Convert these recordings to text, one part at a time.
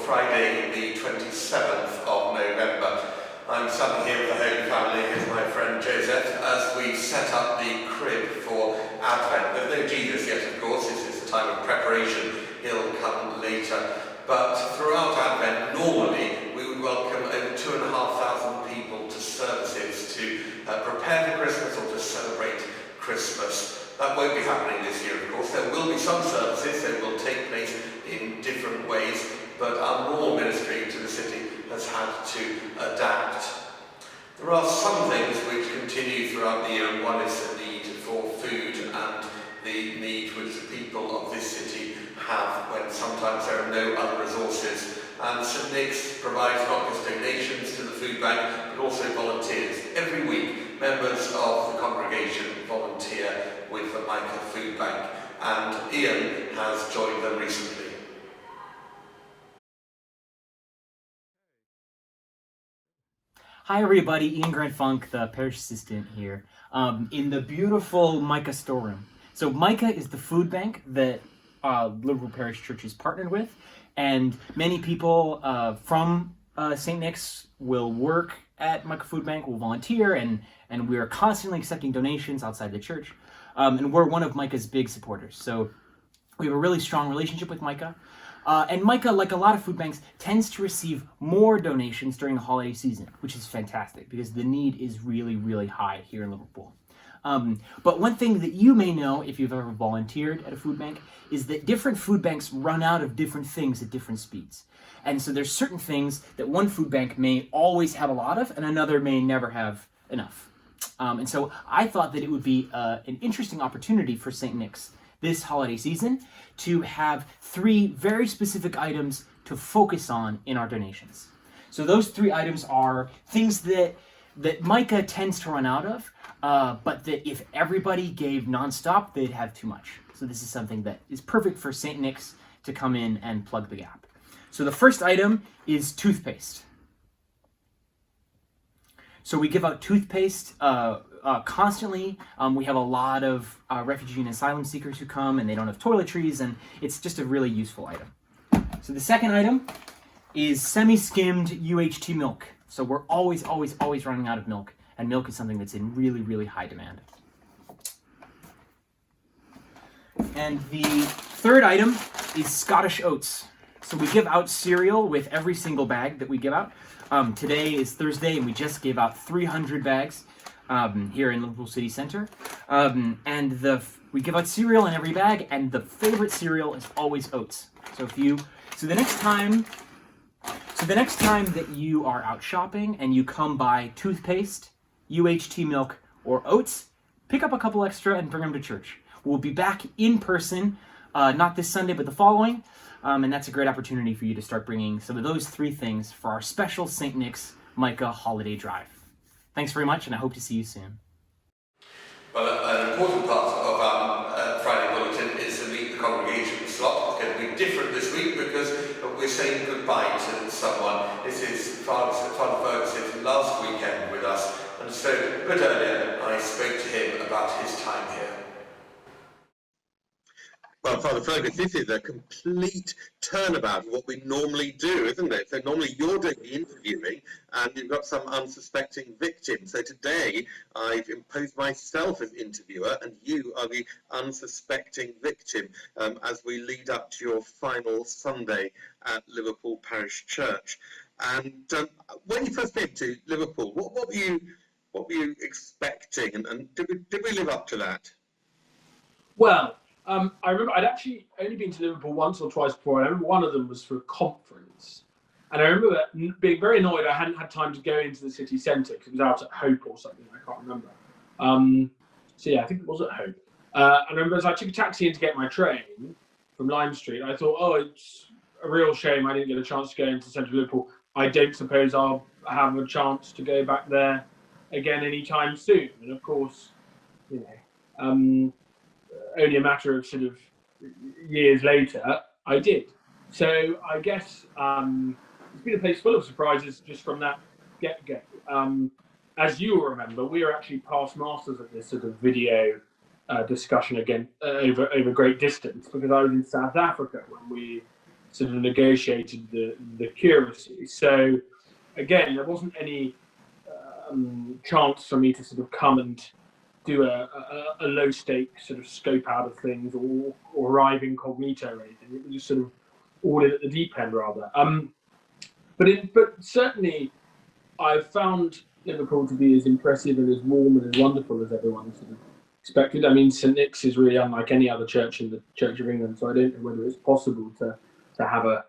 Friday the 27th of November. I'm standing here with the Holy Family. Here's my friend Joseph as we set up the crib for Advent. There's no Jesus yet, of course. This is the time of preparation. He'll come later. But throughout Advent, normally we would welcome over 2,500 people to services to prepare for Christmas or to celebrate Christmas. That won't be happening this year, of course. There will be some services that will take place in different ways, but our normal ministry to the city has had to adapt. There are some things which continue throughout the year, and one is the need for food and the need which the people of this city have when sometimes there are no other resources. And St Nick's provides not just donations to the food bank, but also volunteers. Every week, members of the congregation volunteer with the Micah Foodbank, and Ian has joined them recently. Hi everybody, Ian Grant-Funk, the Parish Assistant here, in the beautiful Micah storeroom. So Micah is the food bank that Liverpool Parish Church is partnered with, and many people from St. Nick's will work at Micah Foodbank, will volunteer, and we are constantly accepting donations outside the church, and we're one of Micah's big supporters. So we have a really strong relationship with Micah. And Micah, like a lot of food banks, tends to receive more donations during the holiday season, which is fantastic because the need is really, really high here in Liverpool. But one thing that you may know if you've ever volunteered at a food bank is that different food banks run out of different things at different speeds. And so there's certain things that one food bank may always have a lot of and another may never have enough. And so I thought that it would be an interesting opportunity for St. Nick's this holiday season to have 3 very specific items to focus on in our donations. So those 3 items are things that Micah tends to run out of, but that if everybody gave nonstop, they'd have too much. So this is something that is perfect for St. Nick's to come in and plug the gap. So the first item is toothpaste. So we give out toothpaste constantly. We have a lot of refugee and asylum seekers who come and they don't have toiletries, and it's just a really useful item. So the second item is semi-skimmed UHT milk. So we're always running out of milk, and milk is something that's in really, really high demand. And the third item is Scottish oats. So we give out cereal with every single bag that we give out. Today is Thursday, and we just gave out 300 bags here in Liverpool City Centre. We give out cereal in every bag, and the favorite cereal is always oats. So the next time that you are out shopping and you come by toothpaste, UHT milk, or oats, pick up a couple extra and bring them to church. We'll be back in person, not this Sunday, but the following. And that's a great opportunity for you to start bringing some of those 3 things for our special St. Nick's Micah holiday drive. Thanks very much, and I hope to see you soon. Well, an important part of our Friday Bulletin is to meet the congregation slot. It's going to be different this week because we're saying goodbye to someone. This is Father Ferguson's last weekend with us, and so a bit earlier I spoke to him about his time here. Well, Father Fergus, this is a complete turnabout of what we normally do, isn't it? So normally you're doing the interviewing and you've got some unsuspecting victim. So today I've imposed myself as interviewer and you are the unsuspecting victim as we lead up to your final Sunday at Liverpool Parish Church. And when you first came to Liverpool, what were you expecting, and did we live up to that? Well, I remember I'd actually only been to Liverpool once or twice before. I remember one of them was for a conference. And I remember being very annoyed I hadn't had time to go into the city centre because it was out at Hope or something, I can't remember. So yeah, I think it was at Hope. And I remember as I took a taxi in to get my train from Lime Street, I thought, oh, it's a real shame I didn't get a chance to go into central Liverpool. I don't suppose I'll have a chance to go back there again anytime soon. And of course, you know, only a matter of sort of years later, I did. So I guess it's been a place full of surprises just from that get-go. As you will remember, we were actually past masters at this sort of video discussion again over great distance because I was in South Africa when we sort of negotiated the curacy. So again, there wasn't any chance for me to sort of come and do a low stake sort of scope out of things or arrive incognito or anything. It was just sort of all in at the deep end rather. But certainly I've found Liverpool to be as impressive and as warm and as wonderful as everyone sort of expected. I mean, St Nick's is really unlike any other church in the Church of England, so I don't know whether it's possible to have a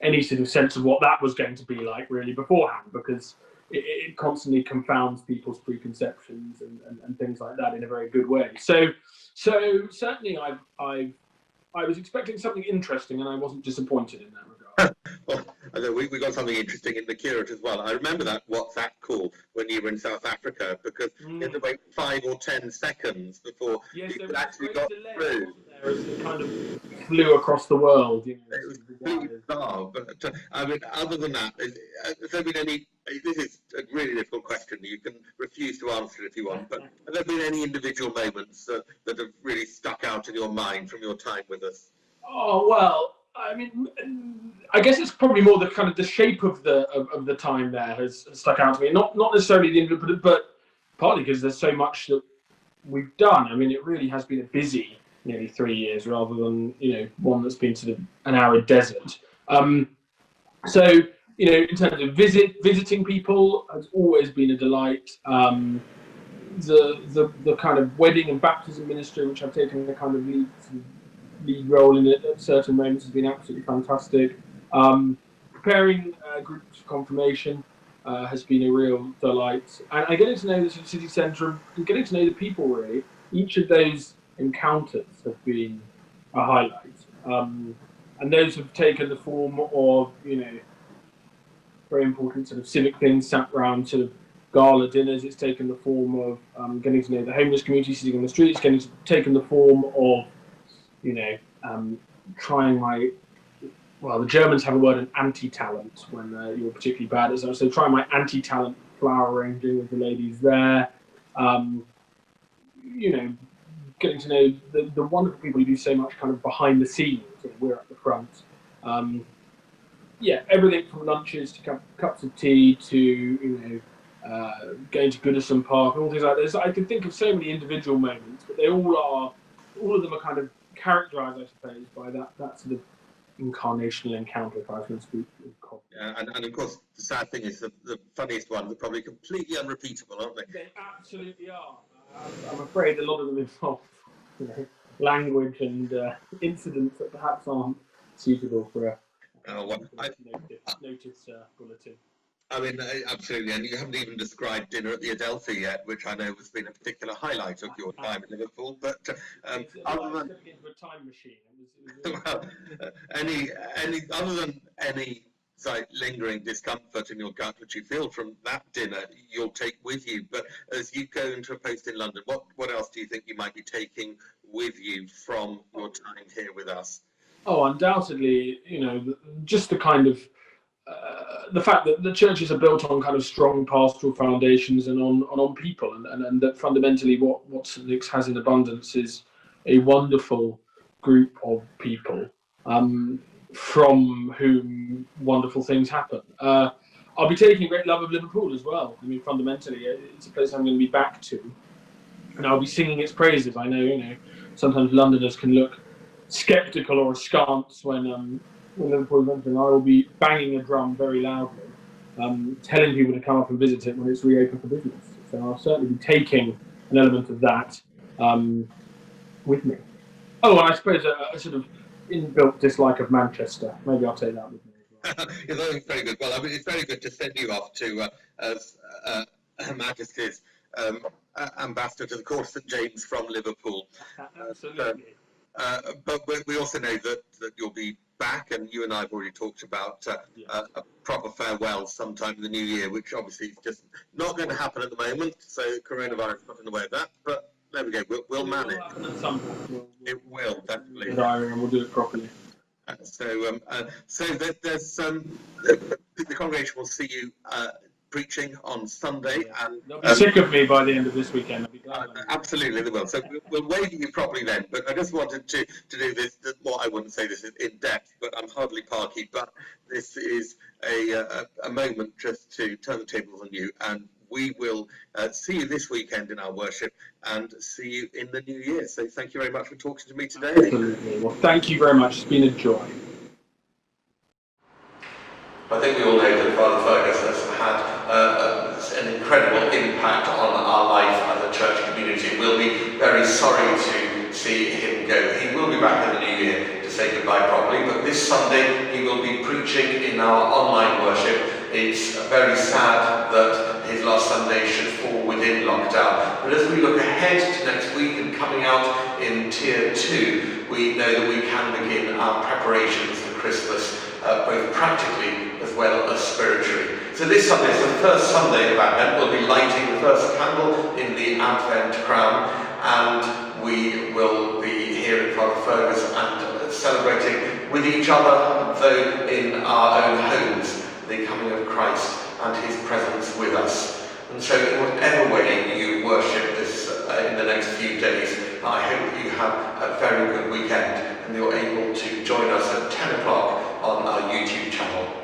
any sort of sense of what that was going to be like really beforehand, because it constantly confounds people's preconceptions and things like that in a very good way. So certainly I was expecting something interesting, and I wasn't disappointed in that regard. Well, I know we got something interesting in the curate as well. I remember that WhatsApp call when you were in South Africa, because you had to wait 5 or 10 seconds before you could actually got through. There as it kind of flew across the world. You know, It was completely bizarre. But I mean, other than that, has there been any? This is a really difficult question. You can refuse to answer it if you want. But have there been any individual moments that have really stuck out in your mind from your time with us? Oh well, I mean, I guess it's probably more the kind of the shape of the time there has stuck out to me. Not necessarily the individual, but partly because there's so much that we've done. I mean, it really has been a busy nearly 3 years rather than one that's been sort of an arid desert. So in terms of visiting people has always been a delight. The kind of wedding and baptism ministry, which I've taken the kind of lead role in it at certain moments, has been absolutely fantastic. Preparing groups for confirmation has been a real delight, and getting to know the city centre and getting to know the people really. Each of those encounters have been a highlight, and those have taken the form of very important sort of civic things, sat around sort of gala dinners. It's taken the form of getting to know the homeless community sitting on the streets. Taken the form of trying my, well, the Germans have a word, an anti-talent, when you're particularly bad at something. So trying my anti-talent flower arranging with the ladies there. Getting to know the wonderful people who do so much kind of behind the scenes. We're at the front. Everything from lunches to cups of tea to going to Goodison Park and all things like this. I can think of so many individual moments, but all of them are kind of characterised, I suppose, by that sort of incarnational encounter, if I was going to speak. Yeah, and of course, the sad thing is that the funniest ones are probably completely unrepeatable, aren't they? They absolutely are. I'm afraid a lot of them involve language and incidents that perhaps aren't suitable for a notice bulletin. I mean, absolutely, and you haven't even described dinner at the Adelphi yet, which I know has been a particular highlight of your time in Liverpool. But other than stepping into a time machine, well, other than any lingering discomfort in your gut which you feel from that dinner, you'll take with you. But as you go into a post in London, what else do you think you might be taking with you from your time here with us? Oh, undoubtedly, just the kind of the fact that the churches are built on kind of strong pastoral foundations and on people, and that fundamentally what St Nick's has in abundance is a wonderful group of people from whom wonderful things happen. I'll be taking a great love of Liverpool as well. I mean, fundamentally, it's a place I'm going to be back to, and I'll be singing its praises. I know, sometimes Londoners can look sceptical or askance when Liverpool is mentioned. I will be banging a drum very loudly, telling people to come up and visit it when it's reopened for business. So I'll certainly be taking an element of that with me. Oh, and I suppose a sort of inbuilt dislike of Manchester. Maybe I'll take that with me as well. Yeah, that's very good. Well, I mean, it's very good to send you off to as Her Majesty's ambassador to the Court of St James from Liverpool. Absolutely. But we also know that you'll be back, and you and I have already talked about a proper farewell sometime in the new year, which obviously is just not going to happen at the moment. So coronavirus got in the way of that, but there we go. We'll manage. At some point. It will definitely. And we'll do it properly. So there's the congregation will see you preaching on Sunday. And they'll be sick of me by the end of this weekend. I'll be glad. Absolutely, they will. So we'll wave you properly then. But I just wanted to do this. Well, I wouldn't say this in depth, but I'm hardly parky. But this is a moment just to turn the tables on you, and we will see you this weekend in our worship and see you in the new year. So thank you very much for talking to me today. Absolutely. Well, thank you very much. It's been a joy. I think we all know that Father Fergus has had an incredible impact on our life as a church community. We'll be very sorry to see him go. He will be back in the new year to say goodbye properly, but this Sunday he will be preaching in our online worship. It's very sad that his last Sunday should fall within lockdown, but as we look ahead to next week and coming out in Tier 2, we know that we can begin our preparations for Christmas, both practically as well as spiritually. So this Sunday is the first Sunday of Advent. We'll be lighting the first candle in the Advent crown, and we will be hearing Father Fergus and celebrating with each other, though in our own homes, the coming of Christ and his presence with us. And so in whatever way you worship this in the next few days, I hope you have a very good weekend and you're able to join us at 10 o'clock on our YouTube channel.